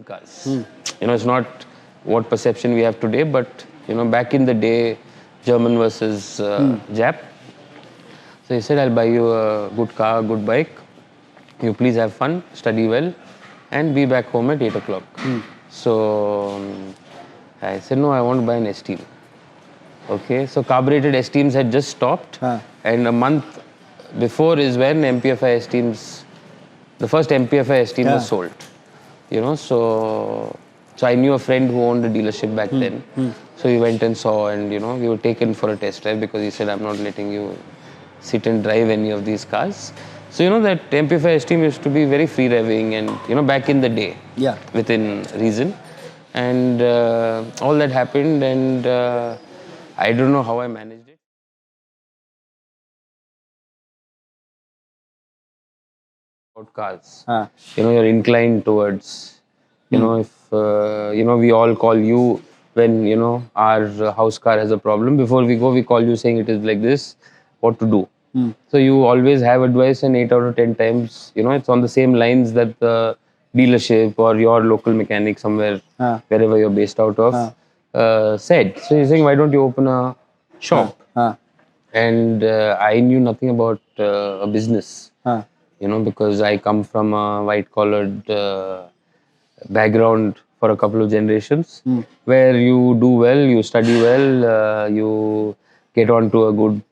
cars. It's not what perception we have today, but back in the day, German versus Jap. So he said, I'll buy you a good car, good bike. You please have fun, study well, and be back home at 8 o'clock. So I said, no, I want to buy an S-Team. Okay, so carbureted S-Teams had just stopped, and a month before is when MPFI S-Teams, the first MPFI S-Team was sold. So I knew a friend who owned a dealership back then. So we went and saw, and we were taken for a test drive because he said, I'm not letting you sit and drive any of these cars. So that MPFI S-Team used to be very free revving and back in the day, within reason. And all that happened, and I don't know how I managed it. About cars, you're inclined towards, if we all call you when our house car has a problem. Before we go, we call you saying it is like this, what to do. So you always have advice, and 8 out of 10 times, it's on the same lines that the dealership or your local mechanic somewhere, wherever you're based out of, said. So you're saying, why don't you open a shop? And I knew nothing about a business, because I come from a white-collared background for a couple of generations, where you do well, you study well, you get onto a good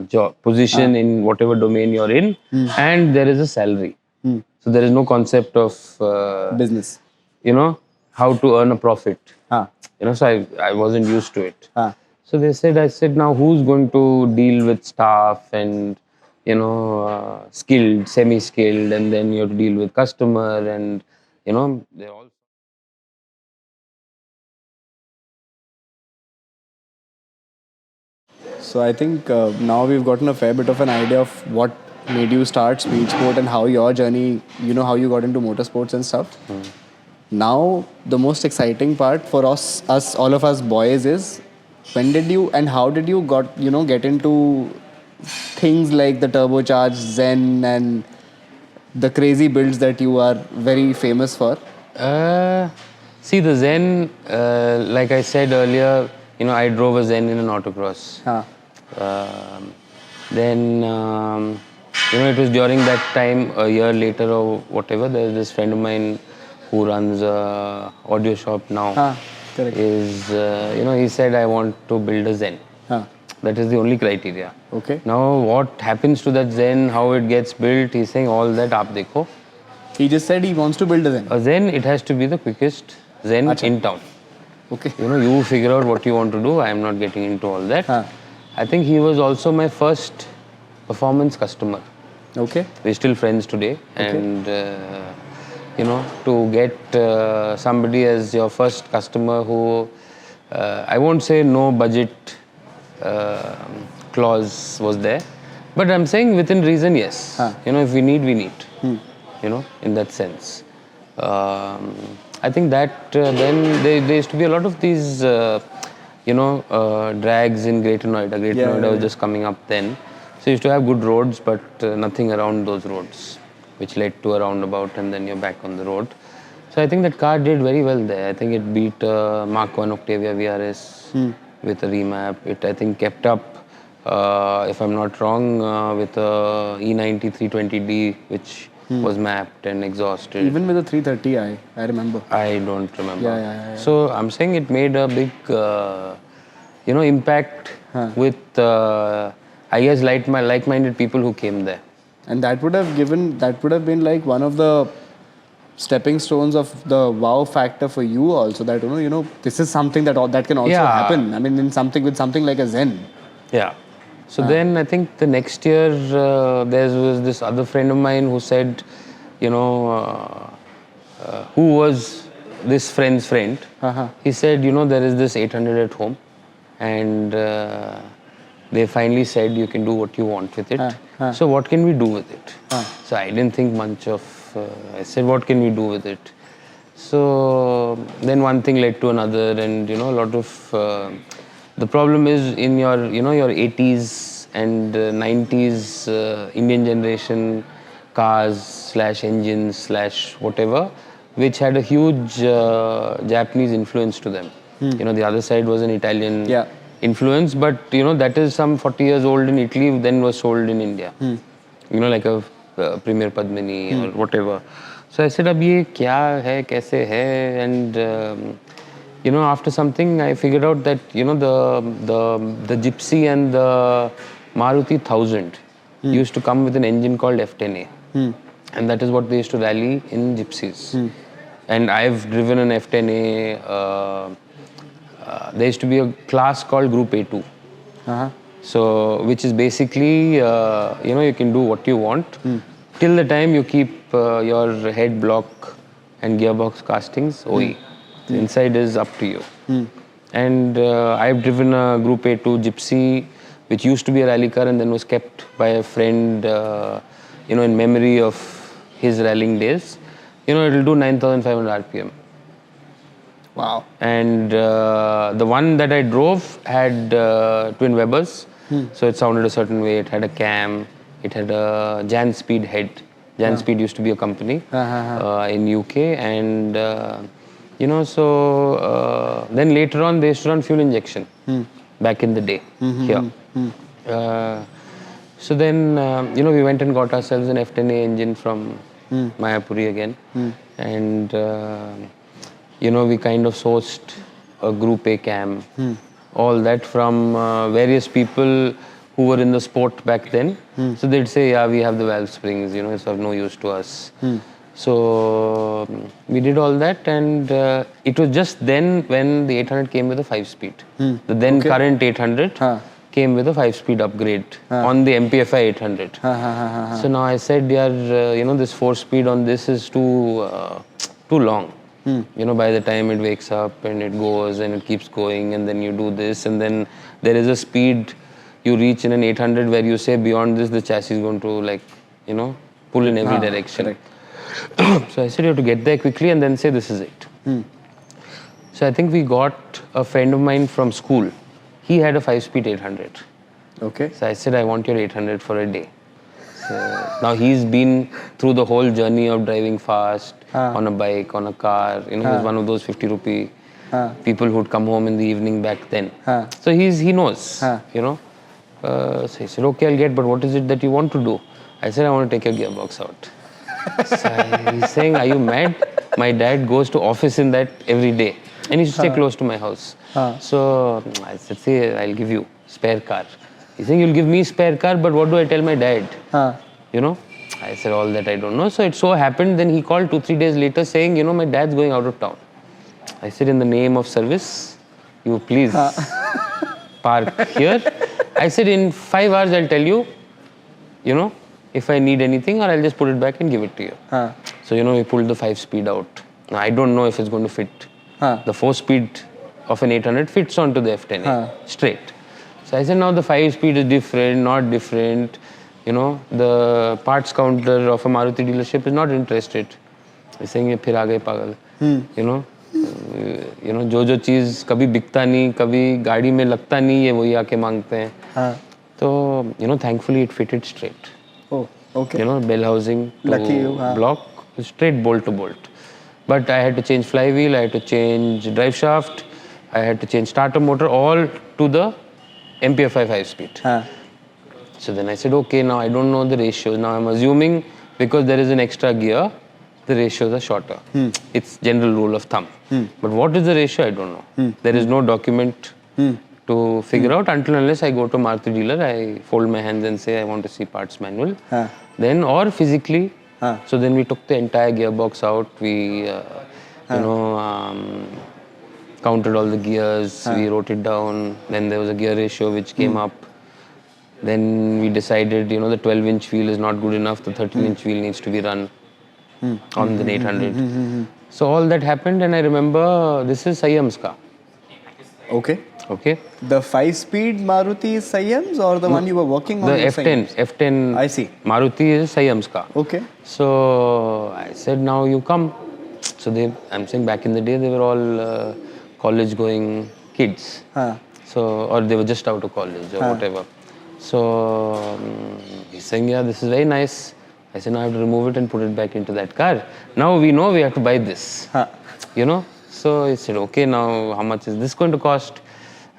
job position in whatever domain you're in, and there is a salary. So there is no concept of business. How to earn a profit. So I wasn't used to it. So I said, now who's going to deal with staff and skilled, semi-skilled, and then you have to deal with customer, and they're all. So I think now we've gotten a fair bit of an idea of what made you start SpeedSport and how your journey, how you got into motorsports and stuff. Now the most exciting part for all of us boys is, when did you and how did you get into things like the turbocharged Zen and the crazy builds that you are very famous for? See, the Zen, like I said earlier, I drove a Zen in an autocross. Then, it was during that time, a year later or whatever, there's this friend of mine who runs a audio shop now. Correct. He said, I want to build a Zen. That is the only criteria. Okay. Now, what happens to that Zen, how it gets built, he's saying all that aap dekho. He just said he wants to build a Zen. A Zen, it has to be the quickest Zen in town. Okay. You figure out what you want to do. I am not getting into all that. I think he was also my first performance customer. Okay. We're still friends today. And, to get somebody as your first customer who, I won't say no budget clause was there. But I'm saying within reason, yes. If we need, we need. In that sense. I think that then there used to be a lot of these, drags in Greater Noida. Greater Noida was just coming up then. So you used to have good roads, but nothing around those roads, which led to a roundabout, and then you're back on the road. So I think that car did very well there. I think it beat Mark 1 Octavia VRS with a remap. It, I think, kept up, if I'm not wrong, with a E90 320D, which was mapped and exhausted. Even with the 330i, I remember. I don't remember. Yeah. So I'm saying it made a big, impact with, I guess, like-minded people who came there. And that would have been like one of the stepping stones of the wow factor for you also, that this is something that can also happen. I mean, with something like a Zen. Yeah. So then I think the next year there was this other friend of mine who said, who was this friend's friend. He said, there is this 800 at home, and they finally said you can do what you want with it. So what can we do with it? So I didn't think much of, I said, what can we do with it? So then one thing led to another, and a lot of the problem is in your your 80s and 90s Indian generation cars / engines / whatever which had a huge Japanese influence to them. You know, the other side was an Italian influence, but you know, that is some 40 years old in Italy, then was sold in India. You know, like a Premier Padmini or whatever. So I said, ab ye kya hai, kaise hai? And you know, after something, I figured out that, you know, the Gypsy and the Maruti 1000 used to come with an engine called F10A. And that is what they used to rally in Gypsies. And I've driven an F10A. There used to be a class called Group A2. So, which is basically, you know, you can do what you want till the time you keep your head block and gearbox castings OE. The inside is up to you. And I've driven a Group A2 Gypsy, which used to be a rally car and then was kept by a friend, you know, in memory of his rallying days. You know, it'll do 9,500 RPM. Wow. And the one that I drove had twin Webers. So it sounded a certain way. It had a cam. It had a Jan Speed head. Jan Speed used to be a company in UK. And, you know, so then later on they used to run fuel injection back in the day here. So then, you know, we went and got ourselves an F10A engine from Mayapuri again. And, you know, we kind of sourced a Group A cam, all that from various people who were in the sport back then. So they'd say, yeah, we have the valve springs, you know, it's of no use to us. So we did all that, and it was just then when the 800 came with a 5-speed. The then current 800 came with a 5-speed upgrade on the MPFI 800. So now I said, yeah, you know, this 4-speed on this is too long. You know, by the time it wakes up and it goes and it keeps going, and then you do this, and then there is a speed you reach in an 800 where you say beyond this the chassis is going to, like, you know, pull in every direction. So I said you have to get there quickly and then say this is it. So I think we got a friend of mine from school. He had a 5-speed 800. Okay. So I said, I want your 800 for a day. So now he's been through the whole journey of driving fast on a bike, on a car. You know, he's one of those 50 rupee people who'd come home in the evening back then. So he knows, you know. So he said, okay, I'll get, but what is it that you want to do? I said, I want to take your gearbox out. So he's saying, are you mad? My dad goes to office in that every day. And he used to stay close to my house. So I said, see, I'll give you spare car. He's saying, you'll give me spare car, but what do I tell my dad? You know? I said, all that I don't know. So it so happened, then he called 2-3 days later saying, you know, my dad's going out of town. I said, in the name of service, you please park here. I said, in 5 hours, I'll tell you, you know, if I need anything, or I'll just put it back and give it to you. So, you know, we pulled the 5-speed out. Now, I don't know if it's going to fit. The 4-speed of an 800 fits onto the F10A straight. So I said, now the 5-speed is different, not different. You know, the parts counter of a Maruti dealership is not interested. He's saying, "Phir aa gaye pagal." You know, जो चीज़ कभी बिकता नहीं, कभी गाड़ी में लगता नहीं, ये वही आके मांगते हैं. So, you know, thankfully it fitted straight. Oh, okay. You know, bell housing to Lucky you, block, straight bolt to bolt. But I had to change flywheel, I had to change drive shaft, I had to change starter motor, all to the MPFI 5-speed. So then I said, okay, now I don't know the ratios. Now I'm assuming because there is an extra gear, the ratios are shorter. It's general rule of thumb. But what is the ratio? I don't know. There is no document to figure out until unless I go to Maruti dealer, I fold my hands and say I want to see parts manual. Then or physically. So then we took the entire gearbox out. We, counted all the gears. We wrote it down. Then there was a gear ratio which came up. Then we decided, you know, the 12-inch wheel is not good enough. The 13-inch wheel needs to be run on the 800. So all that happened, and I remember this is Sanyam's car. Okay. Okay. The 5-speed Maruti is Sanyam's or the one you were working on? The F10. I see. Maruti is Sanyam's car. Okay. So I said, now you come. So I'm saying back in the day, they were all college-going kids. So, or they were just out of college or whatever. So he's saying, yeah, this is very nice. I I said, no, I have to remove it and put it back into that car. Now we know we have to buy this. You know? So he said, okay, now how much is this going to cost?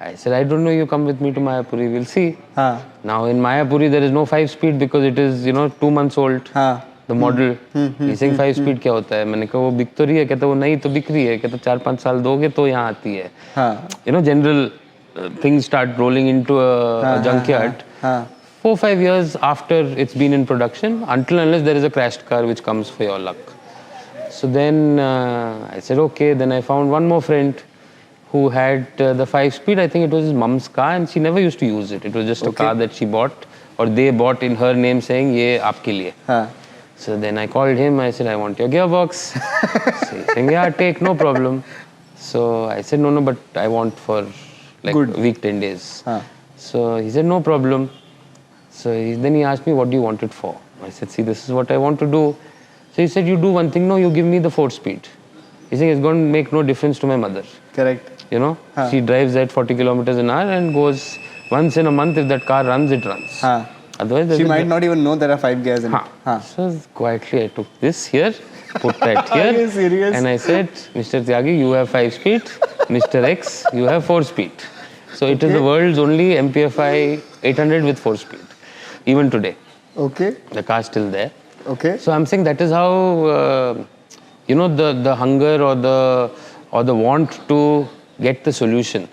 I said, I don't know, you come with me to Mayapuri, we'll see. Now in Mayapuri there is no 5-speed because it is, 2 months old. The model. He's saying 5-speed क्या होता है? मैंने कहा वो बिक तो रही है, कहता वो नहीं तो बिक रही है, कहता 4-5 साल दोगे तो यहाँ आती है. General things start rolling into a junkyard. 4-5 years after it's been in production, until unless there is a crashed car which comes for your luck. So then I said, okay. Then I found one more friend who had the 5-speed. I think it was his mom's car and she never used to use it. It was just a car that she bought or they bought in her name saying, ye aapke liye. So then I called him. I said, I want your gearbox. So he's saying, yeah, take, no problem. So I said, no, but I want for like a week, 10 days. So he said, no problem. So then he asked me, what do you want it for? I said, see, this is what I want to do. So he said, you do one thing, no, you give me the 4-speed. He said, it's going to make no difference to my mother. Correct. She drives at 40 kilometers an hour and goes once in a month. If that car runs, it runs. Otherwise, she might not even know there are 5 gears in it. So quietly I took this here, put that here. Are you serious? And I said, Mr. Tyagi, you have 5-speed. Mr. X, you have 4-speed. So it is the world's only MPFI 800 with 4-speed. Even today. Okay. The car is still there. Okay. So I'm saying that is how, the hunger or the want to get the solution.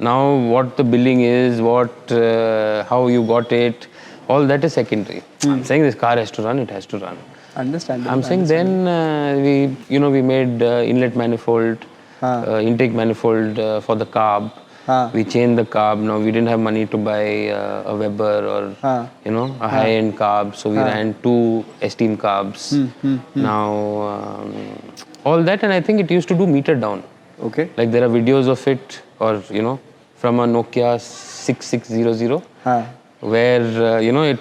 Now what the billing is, how you got it, all that is secondary. I'm saying this car has to run, it has to run. Understandable. I'm saying then we made inlet manifold, intake manifold for the carb. We changed the carb. Now we didn't have money to buy a Weber or a high-end carb, so we ran 2 Esteem carbs. Now all that, and I think it used to do meter down. Okay. Like there are videos of it, or from a Nokia 6600, where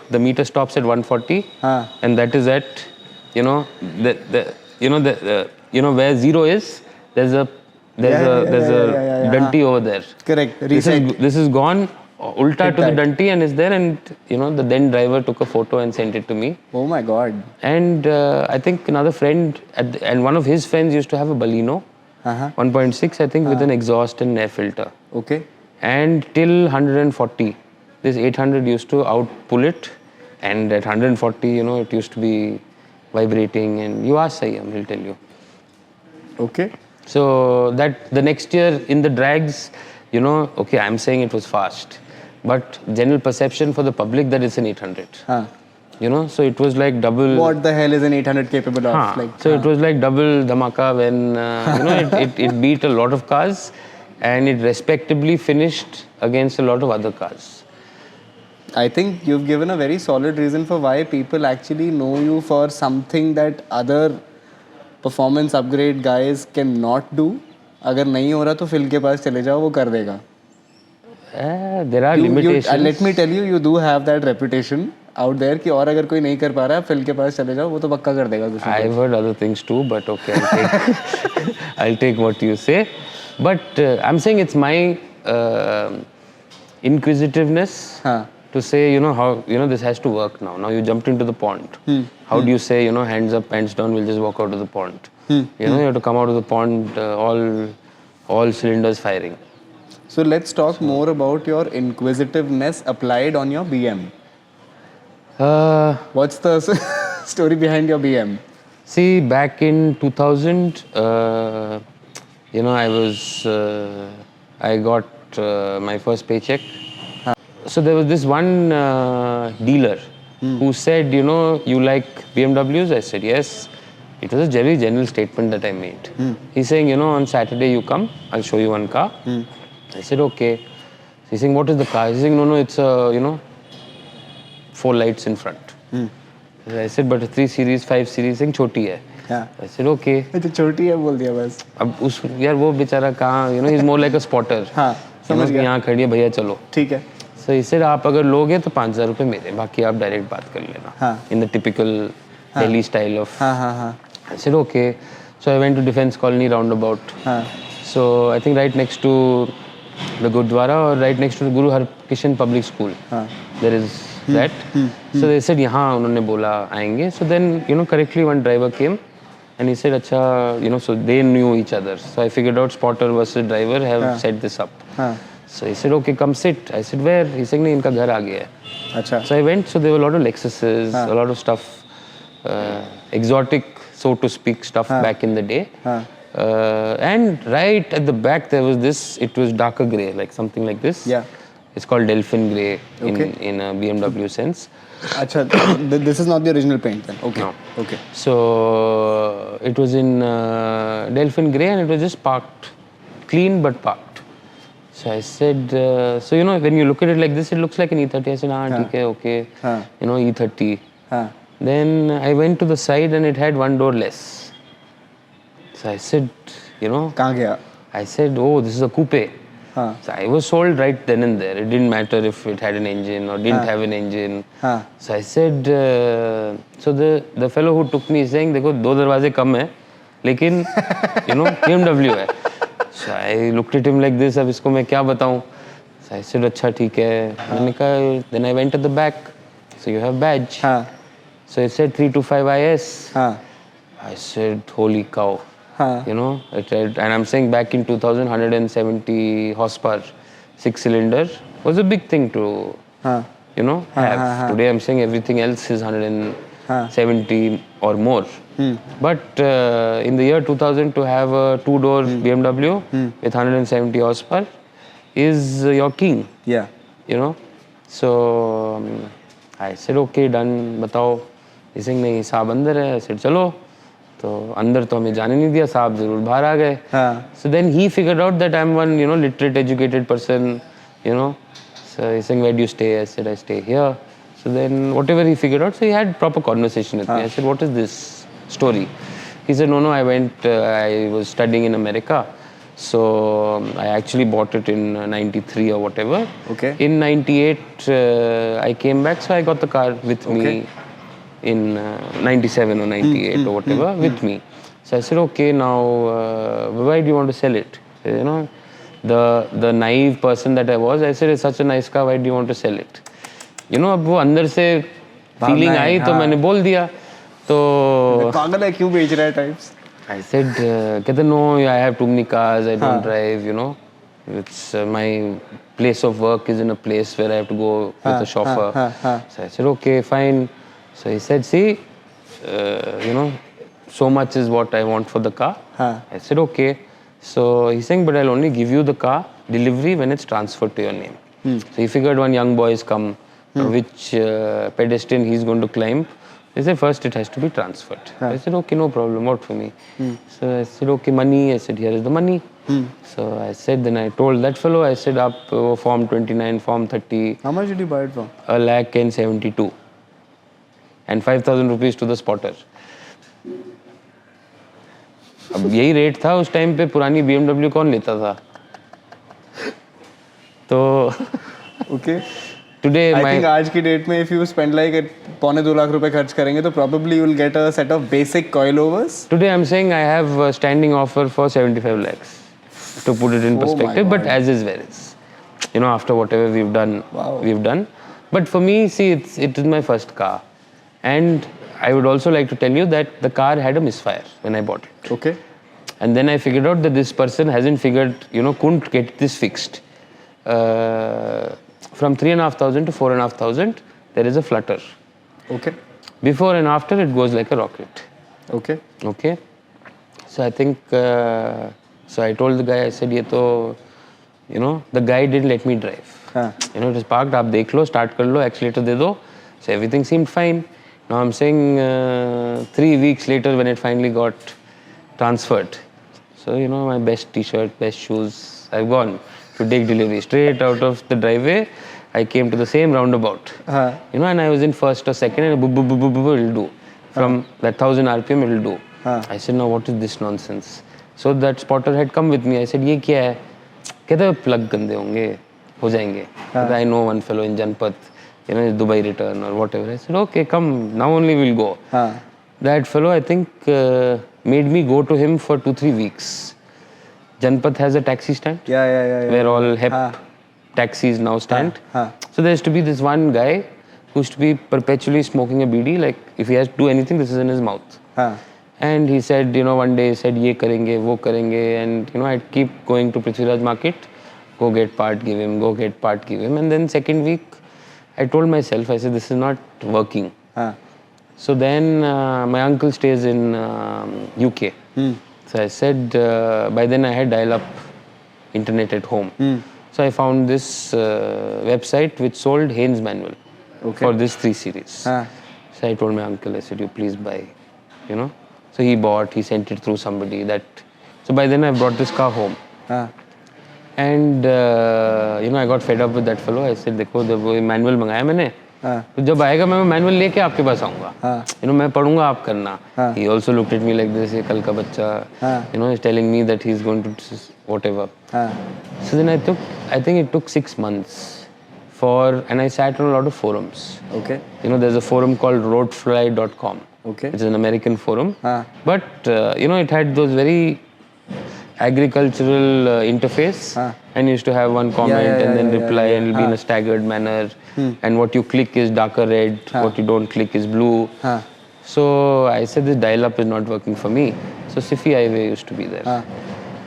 the meter stops at 140, and that is at where 0 is. There's a dunty over there. Correct. This is gone ulta to the dunty and is there, and the then driver took a photo and sent it to me. Oh my God. And I think another friend and one of his friends used to have a Baleno 1.6, I think, with an exhaust and air filter. Okay. And till 140, this 800 used to outpull it, and at 140, it used to be vibrating. And you ask Sayyam, he'll tell you. Okay. So that the next year in the drags, okay, I'm saying it was fast, but general perception for the public that it's an 800. So it was like double. What the hell is an 800 capable of? It was like double dhamaka when it beat a lot of cars, and it respectably finished against a lot of other cars. I think you've given a very solid reason for why people actually know you for something that other performance upgrade guys cannot do. अगर नहीं हो रहा तो fill के पास चले जाओ, वो कर देगा. There are limitations. Let me tell you, you do have that reputation out there कि और अगर कोई नहीं कर पा रहा है फिल के पास चले जाओ, वो तो पक्का कर देगा. I've heard other things too, but okay, I'll take what you say. But I'm saying it's my inquisitiveness to say, how this has to work now. Now you jumped into the pond. How do you say, hands up, pants down, we'll just walk out of the pond. You have to come out of the pond, all cylinders firing. So let's talk more about your inquisitiveness applied on your BM. What's the story behind your BM? See, back in 2000, I got my first paycheck. So there was this one dealer who said, you like BMWs? I said, yes. It was a very general statement that I made. He's saying, on Saturday you come, I'll show you one car. I said, okay. So he's saying, what is the car? He's saying, no, it's 4 lights in front. I said, but a 3 Series, 5 Series, saying, choti hai. I said, okay. तो छोटी है बोल दिया बस. अब यार वो बेचारा कहाँ, he's more like a spotter. समझ गया. यहाँ खड़ी है भैया चलो. ठीक है. So he said, आप अगर लोगे तो 5,000 रुपए मेरे, बाकी आप डायरेक्ट बात कर लेना. In the typical Delhi style of. I said, okay. So I went to Defense Colony roundabout. So I think right next to the Gurdwara or right next to the Guru Har Kishan Public School, there is that. So they said, यहाँ उन्होंने बोला आएंगे. So then, correctly one driver came and he said, अच्छा, so they knew each other. So I figured out spotter versus driver have set this up. So he said, okay, come sit. I said, where? He said, नहीं, इनका घर आ गया है. So I went, so there were a lot of Lexuses, a lot of stuff, exotic, so to speak, stuff back in the day. And right at the back there was this, it was darker grey, like something like this. Yeah. It's called Delphin grey in a BMW sense. Acha, this is not the original paint then? Okay. No. Okay. So it was in Delphin grey and it was just parked, clean but parked. So I said, so when you look at it like this, it looks like an E30. I said, ठीक है, okay, E30. Then I went to the side and it had one door less. So I said, कहाँ गया? I said, oh, this is a coupe. So I was sold right then and there. It didn't matter if it had an engine or didn't have an engine. So I said, so the fellow who took me is saying, देखो दो दरवाजे कम है, लेकिन BMW है. So I looked at him like this, अब इसको मैं क्या बताऊँ? So I said, अच्छा ठीक है. मैंने कहा, then I went at the back. So you have badge. So it said 325 IS. I said, holy cow. It had, and I'm saying back in 2000, 170 horsepower, 6-cylinder was a big thing to, have. Today I'm saying everything else is 170 or more. But in the year 2000 to have a 2-door BMW with 170 horsepower is your king. Yeah. So I said, okay, done, बताओ. He's saying, नहीं, साहब अंदर है. I said, चलो. तो अंदर तो हमें जाने नहीं दिया, साहब जरूर बाहर आ गए. So then he figured out that I'm one, literate, educated person, So he's saying, where do you stay? I said, I stay here. So then whatever he figured out, so he had proper conversation with me. I said, what is this story? He said, no, I was studying in America. So I actually bought it in 93 or whatever. Okay. In 98, I came back, so I got the car with me in 97 or 98 or whatever with me. So I said, okay, now why do you want to sell it? The naive person that I was, I said, it's such a nice car, why do you want to sell it? अब वो अंदर से feeling आई तो मैंने बोल दिया. तो पागल है क्यों बेच रहा है types? I said, कहते no, I have too many cars, I don't drive, It's my place of work is in a place where I have to go with a chauffeur. So I said, okay, fine. So he said, see, so much is what I want for the car. I said, okay. So he's saying, but I'll only give you the car delivery when it's transferred to your name. So he figured one young boy is come, which pedestrian he's going to climb. He said, first it has to be transferred. I said, okay, no problem, what for me? So I said, okay, money. I said, here is the money. So I said, then I told that fellow, I said, up form 29, form 30. How much did you buy it for? 1,72,000 and 5,000 rupees to the spotter. अब यही rate था उस time पे, पुरानी BMW कौन लेता था? तो okay. Today I think आज की डेट में if you spend like 1.25 lakh रुपए खर्च करेंगे तो probably you will get a set of basic coilovers. Today I'm saying I have a standing offer for 75 lakhs to put it in perspective, but as is where is. After whatever we've done, we've done. But for me, see, it is my first car. And I would also like to tell you that the car had a misfire when I bought it. Okay. And then I figured out that this person hasn't figured, couldn't get this fixed. From 3,500 to 4,500, there is a flutter. Okay. Before and after, it goes like a rocket. Okay. Okay. So I think, so I told the guy, I said, ये तो, the guy didn't let me drive. It was parked, आप देख लो, start कर लो, accelerator दे दो. So everything seemed fine. Now I'm saying 3 weeks later when it finally got transferred. So, my best t-shirt, best shoes, I've gone to take delivery. Straight out of the driveway, I came to the same roundabout. And I was in first or second and boop, boop, boop, boop, boop, it'll do. From that 1,000 RPM, it'll do. I said, no, what is this nonsense? So that spotter had come with me. I said, ये क्या है? कहता है plug गंदे होंगे, हो जाएंगे. I know one fellow in Janpat. Dubai return or whatever. I said, okay, come, now only we'll go. That fellow, I think, made me go to him for 2-3 weeks. Janpat has a taxi stand. Yeah. Where all HEP taxis now stand. So there used to be this one guy used to be perpetually smoking a BD. Like if he has to do anything, this is in his mouth. And he said, one day he said, ye karenge, wo karenge. And, I'd keep going to Prithviraj market, go get part, give him, go get part, give him. And then second week, I told myself, I said, this is not working. So then my uncle stays in UK. So I said, by then I had dial-up internet at home. So I found this website which sold Haynes manual for this 3 Series. So I told my uncle, I said, you please buy, So he bought, he sent it through somebody. So by then I brought this car home. And, I got fed up with that fellow. I said, देखो जब वो manual मंगाया मैंने, तो जब आएगा मैं manual लेके आपके पास आऊँगा. मैं पढ़ूँगा आप करना. He also looked at me like this, ये कल का बच्चा, he's telling me that he's going to whatever. So then I think it took 6 months and I sat on a lot of forums. Okay. There's a forum called roadfly.com. Okay. It's an American forum. But, it had those very agricultural interface, and you used to have one comment and then reply and it'll be in a staggered manner, and what you click is darker red, what you don't click is blue. So I said this dial-up is not working for me. So Sifi Highway used to be there.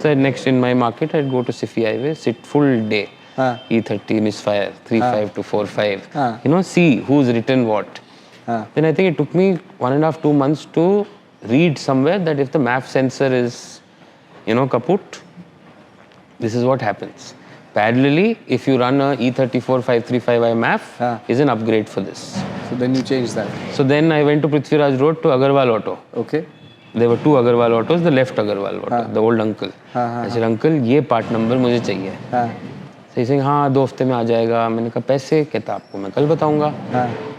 So next in my market I'd go to Sifi Highway, sit full day, E30 misfire, 3.5 to 4.5, see who's written what. Then I think it took me 1.5-2 months to read somewhere that if the MAF sensor is kaput, this is what happens. Parallelly, if you run a E34 535i MAF, is an upgrade for this. So then you changed that. So then I went to Prithviraj Road to Agarwal Auto. Okay. There were 2 Agarwal Autos, the left Agarwal Auto, the old uncle. I said, uncle, ये part number मुझे चाहिए. So he's saying, हाँ 2 हफ्ते में आ जाएगा. मैंने कहा पैसे कहता आपको मैं कल बताऊंगा.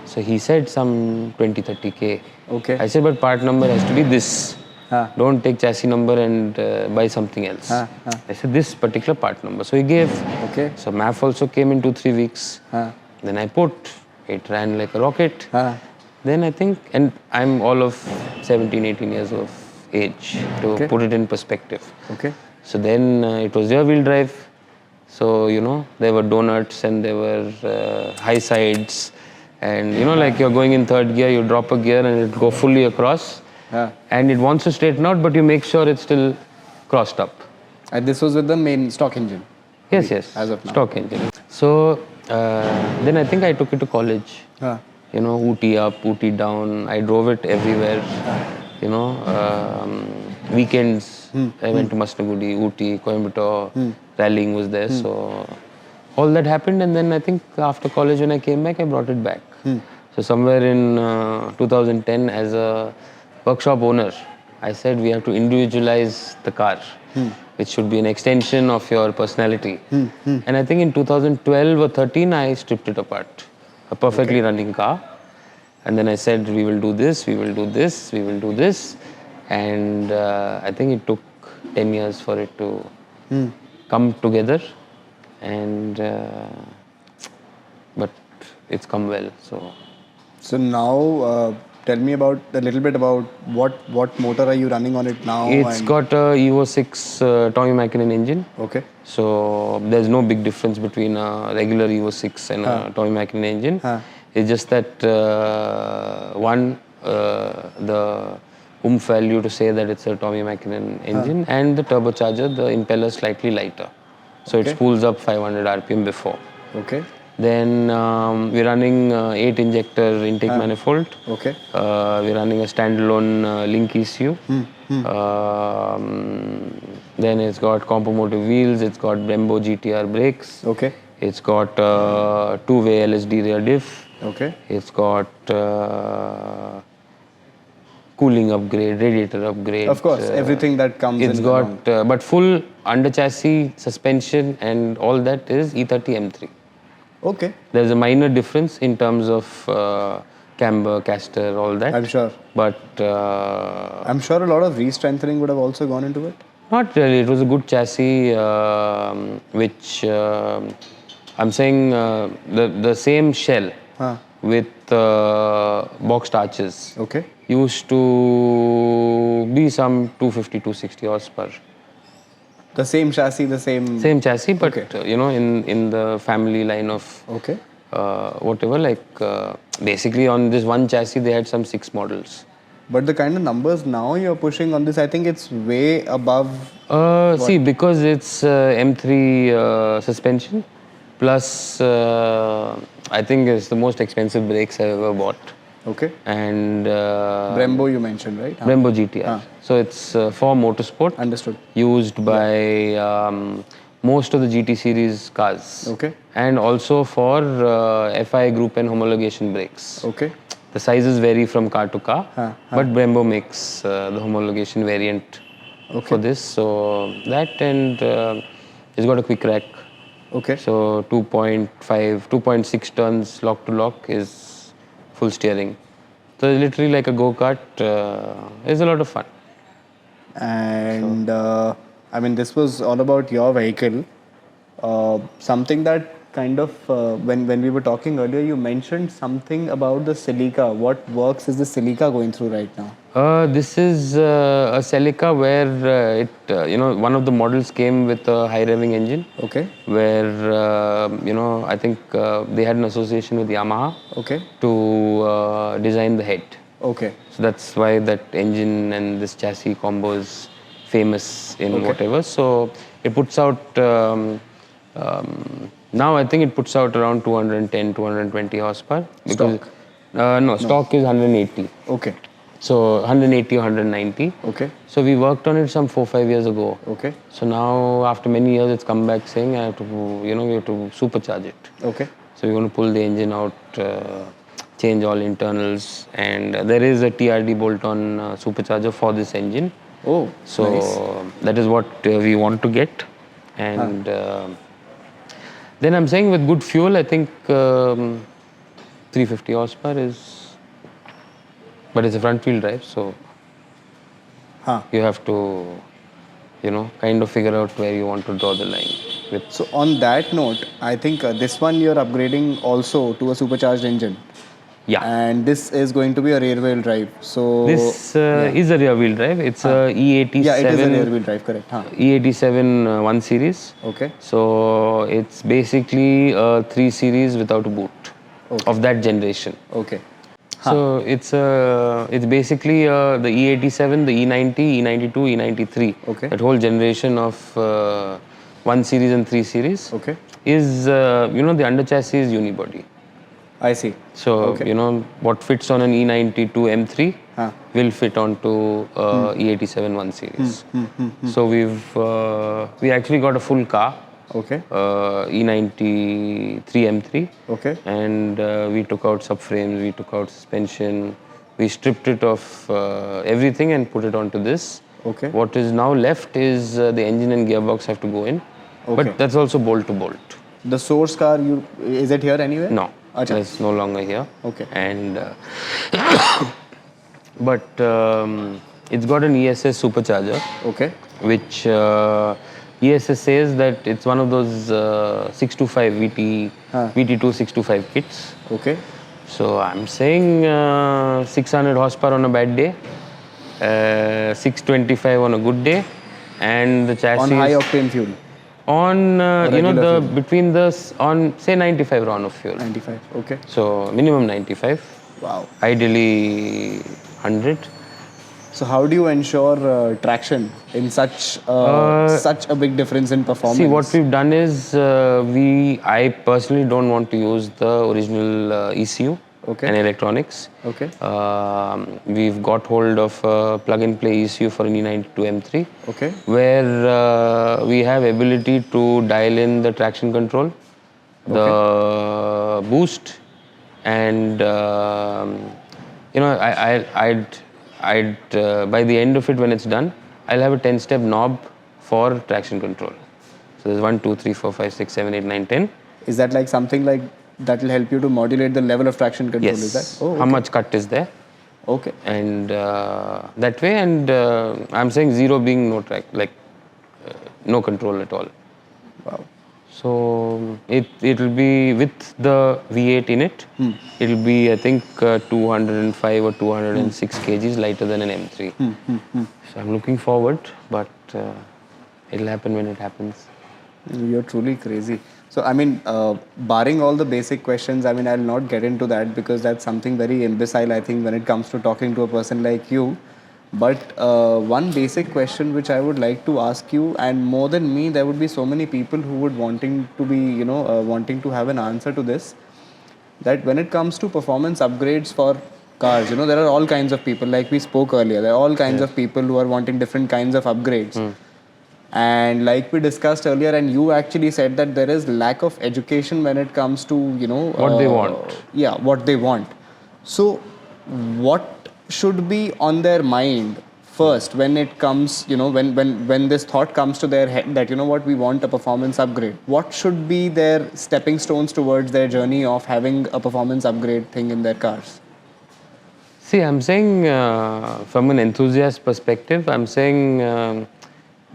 So he said some 20-30K. Okay. I said, but part number has to be this. Don't take chassis number and buy something else. I said, this particular part number. So he gave. Okay. So MAF also came in 2-3 weeks. Then I put. It ran like a rocket. Then I think, and I'm all of 17-18 years of age to put it in perspective. Okay. So then it was rear wheel drive. So, there were donuts and there were high sides. And, like you're going in third gear, you drop a gear and it'll go fully across. And it wants to straighten out, but you make sure it's still crossed up. And this was with the main stock engine? Yes. As of now. Stock engine. So, then I think I took it to college. Ooty up, Ooty down. I drove it everywhere. Weekends, I went to Masnagudi, Ooty, Coimbatore. Rallying was there. So, all that happened. And then I think after college, when I came back, I brought it back. So, somewhere in 2010, as a workshop owner, I said we have to individualize the car, which should be an extension of your personality. And I think in 2012 or 13, I stripped it apart. A perfectly running car. And then I said, we will do this, we will do this, we will do this. And I think it took 10 years for it to come together. And but it's come well. So now, tell me a little bit about what motor are you running on it now? It's got a Evo 6 Tommy Mackinnon engine. Okay. So there's no big difference between a regular Evo 6 and a Tommy Mackinnon engine. It's just that the value to say that it's a Tommy Mackinnon engine, and the turbocharger, the impeller slightly lighter. So it spools up 500 RPM before. Okay. Then we're running 8 injector intake manifold. Okay. We're running a standalone link ECU. Then it's got Automotive wheels. It's got Brembo GTR brakes. Okay. It's got 2-way LSD rear diff. Okay. It's got cooling upgrade, radiator upgrade. Of course, everything that comes in. It's got, but full under chassis suspension and all that is E30 M3. Okay. There's a minor difference in terms of camber, caster, all that. I'm sure. But I'm sure a lot of re-strengthening would have also gone into it. Not really. It was a good chassis, which I'm saying the same shell with boxed arches. Okay. Used to be some 250, 260 horsepower. The same chassis, the same... Same chassis, but in the family line of whatever. Basically on this one chassis, they had some 6 models. But the kind of numbers now you're pushing on this, I think it's way above. See, because it's M3 suspension, plus I think it's the most expensive brakes I've ever bought. Okay. And Brembo you mentioned, right? Brembo GTR. So it's for motorsport. Understood. Used by most of the GT series cars. Okay. And also for FI Group and homologation brakes. Okay. The sizes vary from car to car, but Brembo makes the homologation variant for this. So that, and it's got a quick rack. Okay. So 2.6 tons lock to lock is full steering. So it's literally like a go-kart. It's a lot of fun. And I mean, this was all about your vehicle. Something that kind of, when we were talking earlier, you mentioned something about the Celica. What works is the Celica going through right now? This is a Celica where one of the models came with a high revving engine. Okay. Where, I think they had an association with Yamaha. Okay. To design the head. Okay. So that's why that engine and this chassis combo is famous in whatever. So it puts out, now I think it puts out around 210, 220 horsepower. Stock? No, stock is 180. Okay. So 180 or 190. Okay. So we worked on it some 4-5 years ago. Okay. So now after many years it's come back saying I have to, we have to supercharge it. Okay. So we're going to pull the engine out, change all internals, and there is a TRD bolt-on supercharger for this engine. Oh, so nice. That is what we want to get. And then I'm saying with good fuel, I think 350 horsepower is, but it's a front wheel drive, so you have to, kind of figure out where you want to draw the line. So on that note, I think this one you're upgrading also to a supercharged engine. Yeah. And this is going to be a rear wheel drive. So this is a rear wheel drive. It's a E87. Yeah, it is a rear wheel drive, correct. E87 1 series. Okay. So it's basically a 3 series without a boot of that generation. Okay. So it's basically the E87, the E90, E92, E93. Okay. That whole generation of 1 series and 3 series. Okay. Is the under chassis is unibody. I see. So what fits on an E92 M3 will fit onto E87 1 series. So we actually got a full car. Okay. E93 M3. Okay. And we took out subframes, we took out suspension, we stripped it of everything and put it onto this. Okay. What is now left is the engine and gearbox have to go in. Okay. But that's also bolt to bolt. The source car, is it here anywhere? No, it's no longer here. Okay. And but it's got an ESS supercharger. Okay. Which ESS says that it's one of those 625 VT2 625 kits. Okay. So I'm saying 600 horsepower on a bad day, 625 on a good day, and the chassis on high octane fuel. On fuel. between on say 95 round of fuel. 95. Okay. So minimum 95. Wow. Ideally 100. So how do you ensure traction in such a big difference in performance? See, what we've done is I personally don't want to use the original ECU and electronics. Okay. We've got hold of a plug-and-play ECU for an E92 M3. Okay. Where we have ability to dial in the traction control, the boost, and I'd by the end of it, when it's done, I'll have a 10-step knob for traction control. So there's 1, 2, 3, 4, 5, 6, 7, 8, 9, 10. Is that like something like that will help you to modulate the level of traction control? Yes. Is that? Oh, okay. How much cut is there? Okay. And that way, and I'm saying 0 being no track, no control at all. Wow. So it'll be with the V8 in it. It'll be, I think, 205 or 206 kgs lighter than an M3. So I'm looking forward, but it'll happen when it happens. You're truly crazy. So, I mean, barring all the basic questions, I mean, I'll not get into that because that's something very imbecile, I think, when it comes to talking to a person like you. But one basic question which I would like to ask you, and more than me, there would be so many people who would wanting to be, wanting to have an answer to this. That when it comes to performance upgrades for cars, there are all kinds of people, like we spoke earlier, there are all kinds of people who are wanting different kinds of upgrades. And like we discussed earlier, and you actually said that there is lack of education when it comes to, What they want. Yeah, what they want. So, what should be on their mind first when it comes, when this thought comes to their head that, what, we want a performance upgrade? What should be their stepping stones towards their journey of having a performance upgrade thing in their cars? See, I'm saying from an enthusiast perspective, I'm saying,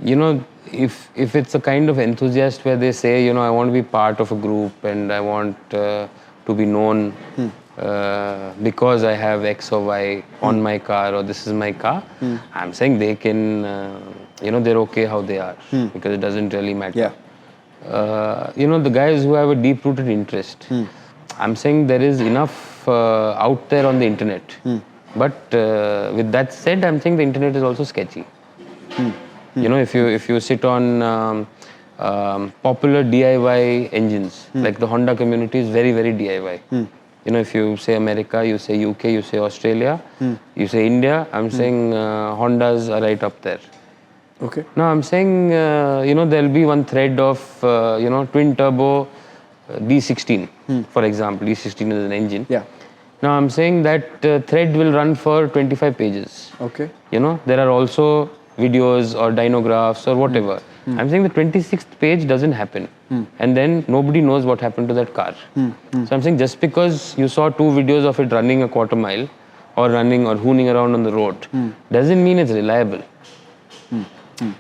if it's a kind of enthusiast where they say, I want to be part of a group and I want to be known because I have X or Y on my car, or this is my car, I'm saying they can, they're okay how they are because it doesn't really matter. The guys who have a deep-rooted interest, I'm saying there is enough out there on the internet. But with that said, I'm saying the internet is also sketchy. If you sit on popular DIY engines, like the Honda community is very, very DIY. If you say America, you say UK, you say Australia, you say India, I'm saying Hondas are right up there. Okay. Now I'm saying, there'll be one thread of, twin turbo D16, for example. D16 is an engine. Yeah. Now I'm saying that thread will run for 25 pages. Okay. There are also videos or dynographs or whatever. I'm saying the 26th page doesn't happen. And then nobody knows what happened to that car. So I'm saying just because you saw 2 videos of it running a quarter mile or running or hooning around on the road doesn't mean it's reliable.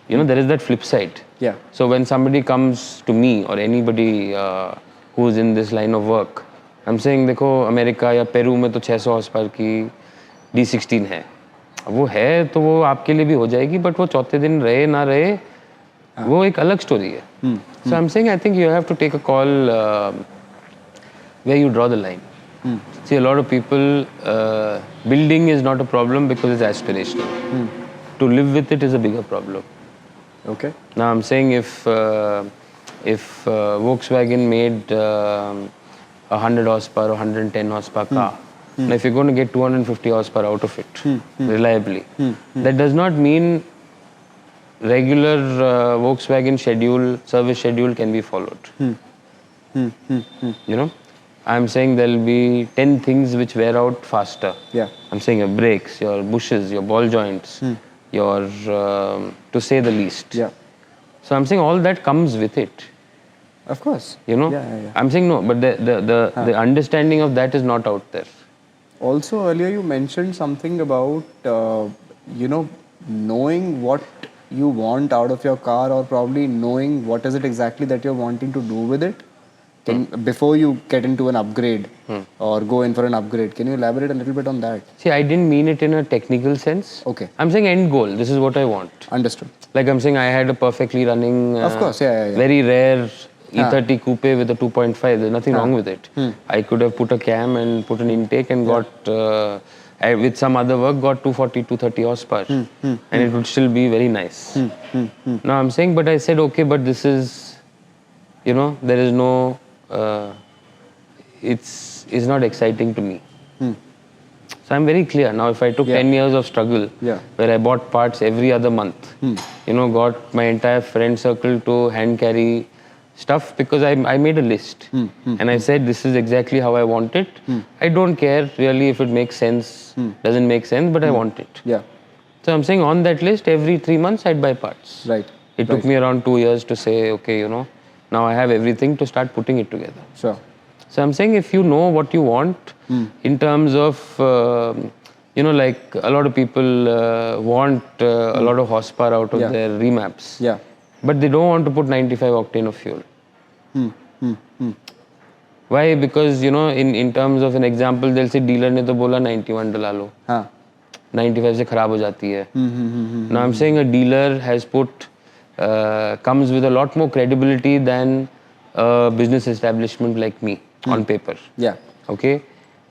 There is that flip side. Yeah. So when somebody comes to me or anybody who's in this line of work, I'm saying, देखो America या Peru में तो 600 horse power की D16 है. वो है तो वो आपके लिए भी हो जाएगी, बट वो चौथे दिन रहे ना रहे, वो एक अलग स्टोरी है. So I'm saying I think you have to take a call where you draw the line. See, a lot of people, building is not a problem because it's aspirational. To live with it is a bigger problem. Okay. Now I'm saying if Volkswagen made 100 horsepower or 110 horsepower car, now if you're going to get 250 horsepower out of it reliably, that does not mean regular Volkswagen service schedule can be followed. I'm saying there'll be 10 things which wear out faster. Yeah. I'm saying your brakes, your bushes, your ball joints, your, to say the least. Yeah. So I'm saying all that comes with it. Of course. Yeah. I'm saying no, but the understanding of that is not out there. Also, earlier you mentioned something about, knowing what you want out of your car, or probably knowing what is it exactly that you're wanting to do with it before you get into an upgrade or go in for an upgrade. Can you elaborate a little bit on that? See, I didn't mean it in a technical sense. Okay. I'm saying end goal. This is what I want. Understood. Like I'm saying, I had a perfectly running, of course, very rare E30 coupe with a 2.5. There's nothing wrong with it. I could have put a cam and put an intake and got, with some other work, got 240, 230 horsepower. And it would still be very nice. Now I'm saying, but I said, okay, but this is, there is no, it's not exciting to me. So I'm very clear. Now, if I took 10 years of struggle, where I bought parts every other month, got my entire friend circle to hand carry stuff, because I made a list. And I said, this is exactly how I want it. I don't care really if it makes sense, doesn't make sense, but I want it. Yeah. So I'm saying on that list, every 3 months, I'd buy parts. Right. It took me around 2 years to say, okay, now I have everything to start putting it together. Sure. So I'm saying if you know what you want in terms of, like a lot of people want a lot of horsepower out of their remaps. Yeah. But they don't want to put 95 octane of fuel. Why? Because, in terms of an example, they'll say dealer ने तो बोला 91 डला लो. 95 से खराब हो जाती है. Now I'm saying a dealer has comes with a lot more credibility than a business establishment like me on paper. Yeah. Okay.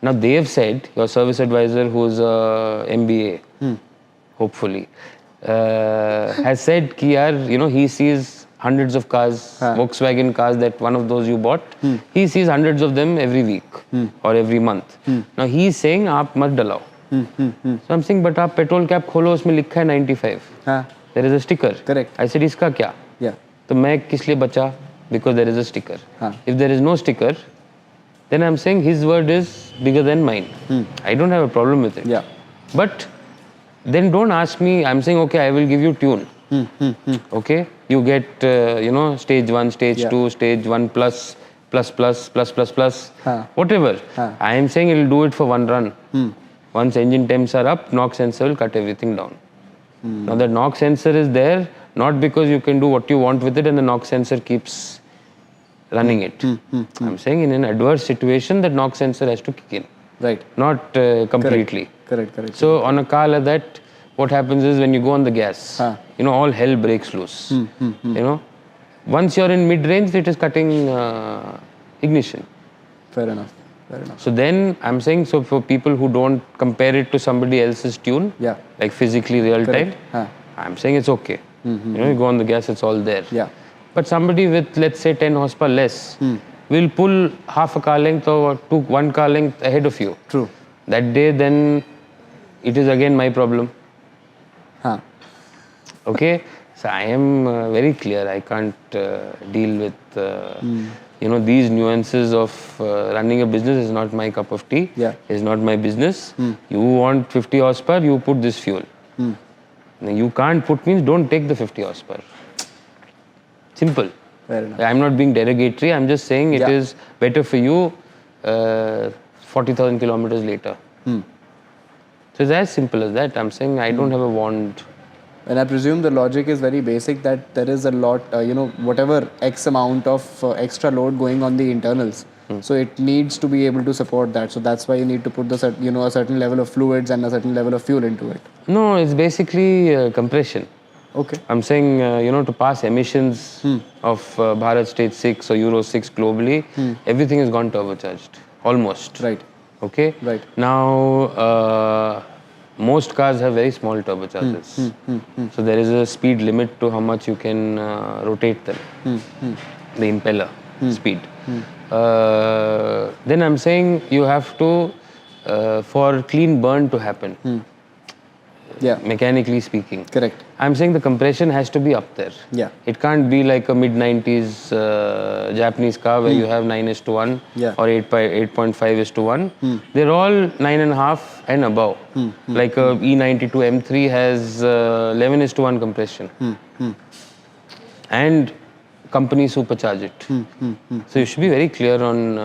Now they have said, your service advisor, who's a MBA, hopefully, has said ki yaar, you know, he sees hundreds of cars, Volkswagen cars, that one of those you bought, he sees hundreds of them every week or every month. Now he is saying, aap mat dalao. So I'm saying, but aap petrol cap kholo, usme likha hai 95. There is a sticker. Correct. I said, iska kya? Yeah. तो मैं किस लिए बचा? Because there is a sticker. If there is no sticker, then I'm saying his word is bigger than mine. I don't have a problem with it. Yeah. But then don't ask me. I'm saying, okay, I will give you tune. Okay, you get you know, stage 1, stage 2, stage 1 plus, whatever. I am saying it will do it for one run. Once engine temps are up, knock sensor will cut everything down. Now the knock sensor is there not because you can do what you want with it and the knock sensor keeps running it. I'm saying in an adverse situation that knock sensor has to kick in. Right. Not completely. Correct. So on a car like that, what happens is when you go on the gas, you know, all hell breaks loose. You know, once you're in mid-range, it is cutting ignition. Fair enough. So then I'm saying, so for people who don't compare it to somebody else's tune, like physically real time, I'm saying it's okay. You know, you go on the gas, it's all there. Yeah. But somebody with, let's say, 10 horsepower less will pull half a car length or one car length ahead of you. True. That day, then it is again my problem. Okay? So I am very clear. I can't deal with, you know, these nuances of running a business is not my cup of tea. Yeah. It's not my business. You want 50 horsepower, you put this fuel. You can't put means don't take the 50 horsepower. Simple. Fair enough. I'm not being derogatory. I'm just saying it is better for you 40,000 kilometers later. So it's as simple as that. I'm saying I don't have a wand. And I presume the logic is very basic that there is a lot, you know, whatever X amount of extra load going on the internals. So it needs to be able to support that. So that's why you need to put the, you know, a certain level of fluids and a certain level of fuel into it. No, it's basically compression. Okay. I'm saying, you know, to pass emissions of Bharat Stage 6 or Euro 6 globally, everything has gone turbocharged. Almost. Right. Okay? Right. Now, most cars have very small turbochargers. So there is a speed limit to how much you can rotate them. The impeller speed. Then I'm saying you have to, for clean burn to happen, mechanically speaking. Correct. I'm saying the compression has to be up there. Yeah. It can't be like a mid-90s Japanese car where you have 9:1 or 8.5:1. They're all 9.5 and above. Like a E92 M3 has 11:1 compression. And companies supercharge it. So you should be very clear on,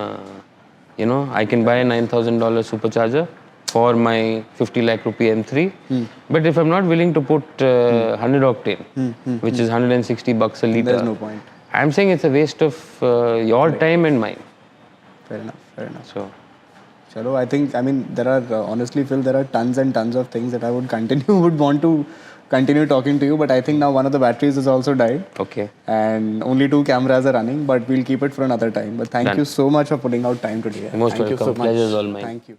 you know, I can buy a $9,000 supercharger for my 50 lakh rupee M3. But if I'm not willing to put 100 octane, which is $160 a liter, there's no point. I'm saying it's a waste of your time and mine. Fair enough. So, Chalo, I think, I mean, there are, honestly, Phil, there are tons and tons of things that I would want to continue talking to you, but I think now one of the batteries has also died. okay. And only 2 cameras are running, but we'll keep it for another time. But thank Done. you so much for putting out time today. Most Thank you welcome. so much. Pleasure is all mine. Thank you.